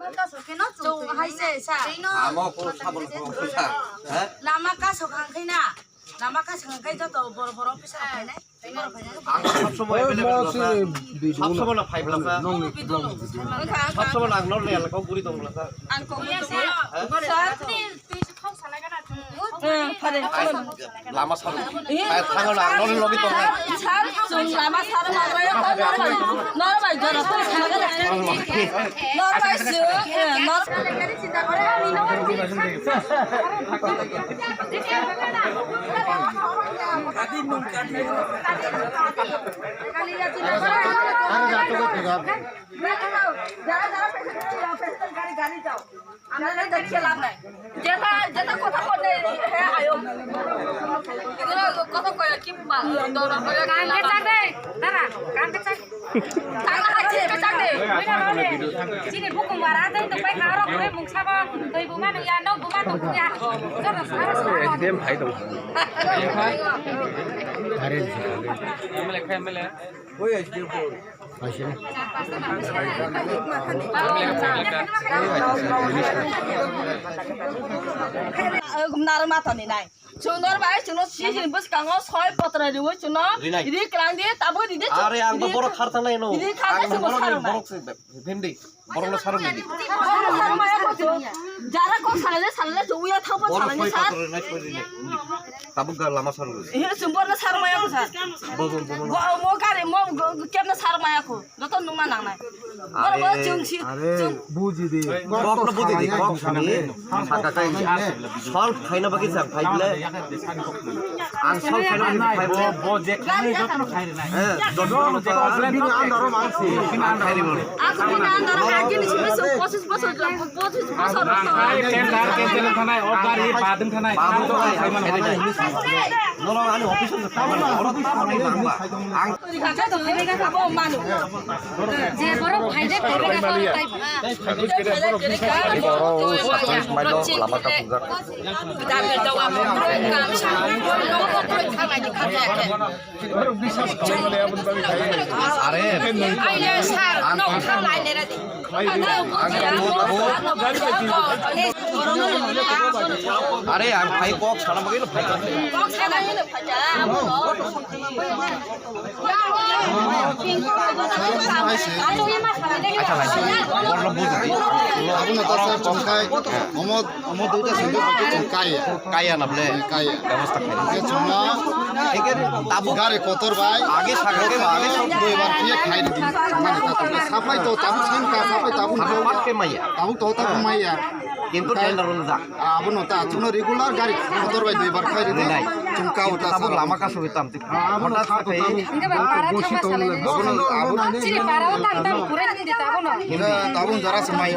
Chung hay sẽ sa. Lama ka sokang kai na. Lama ka sokang kai jo to boro pisa kai na. সবসময় সবসময় না five লাখা সবসময় না নলে লাখা পুরি দম লাখা An ko mo to. Sa ni tu khong sa la ka na. Phade. Lama সাল I থাঙ্গা না নলে লবি তো না Sa chung lama sa ma bai ko no bai jo na to sa ka na. No bai su. No gari cinta kore ni no. Kali ya cinta kore. আরে যাতো কো থেকে যারা গাড়ি যাও আমরা দেখে লাভ নাই যেটা যেটা কথা বলে হ্যাঁ আয়ো কথা কয় কি দৌড়া করে কানকে চাকরে দাঁড়া কানকে চাকরে তালা আছে চাকরে ওইটা রলে চিনি বুকু মারা দেন তো পাই খাওয়া করে মুখ সাবা তুই বুমা ইয়া ন বুমা তো ইয়া জরা সারা একদম ভাই তো আরে এমএলএ ওই আজকে আসে Gumnar mata ni nai. Chunor bai chunor si bus kango soi potra diu chunor. Ini kelang dia tabu di dia. আরে আম তো বড় খারতা নাই no Ini kata semua sarung. বড় ভেন্ডি বড় না সারং দি Sarung maya ko tu. Jara ko salale juya thau pa বড় salale কই sa. পাতরে নাই কই দিলে তাবুক গা Lama Sarang Ini sumpur na sarung maya ko sa. ববন ববন Mo kare mo kem na sarung maya ko. Joto numa nang nai. Mo jungsi. বুঝি দি cock না বুঝি দি cock সামনে সাকা কাই সল খাইনা বাকি সাম খাইলে আং সল খাইনা খাইবো ব যে খাই যত খাই না হ্যাঁ যত বিনা আন্দারো মানছি খাইরি বল Aku bina antara haji ni sini so posis bosor. খাই টেন্ডার কেন থানায় অগারি বাদন থানায় বাবু তো ভাই খাই মানে খাইরে নাই নলো আনি অফিসে খাবার বড় খাই মাংবা আং Kaca tu lebih kan kamu malu. Je boro bhaide bebe ka type. মাইলো Lama কা পূজা Kita berdoa apa program sama logo খাই di খাতে বিশ্বাস করলে আপন ভাবে খাই আরে Aile sar no khalai ne ra di. আরে আমি ভাই কক সারা মাগি না ভাই কাছে Kok sana ni bhaja. Aduh ya mas আচ্ছা ভাই বড় বুঝি আপন তো কমকাই অমদ দুইটা সিন্ধু কমকাই কাইয়া না বলে কাই ব্যবস্থা করে যে চুনা একের তাবু গারে কতর ভাই আগে সাগরে আগে সব দুইবার দিয়ে খাই দি মানে তাতে সাফাই তো তাবু সিন কা সাফাই তাবু আমি পাটকে মাইয়া তাবু তো তাবু মাইয়া কিন্তু টেন্ডার অনুযায়ী আপন তা চুনা রেগুলার গাড়ি কতর ভাই দুইবার খাই দি নাই চুমকা ওটা তাবু লামা কাছে হইতাম তুই হঠাৎ করে আপন Ciri parau tak tahu kurang di tahu no. তাবু যারা সমাই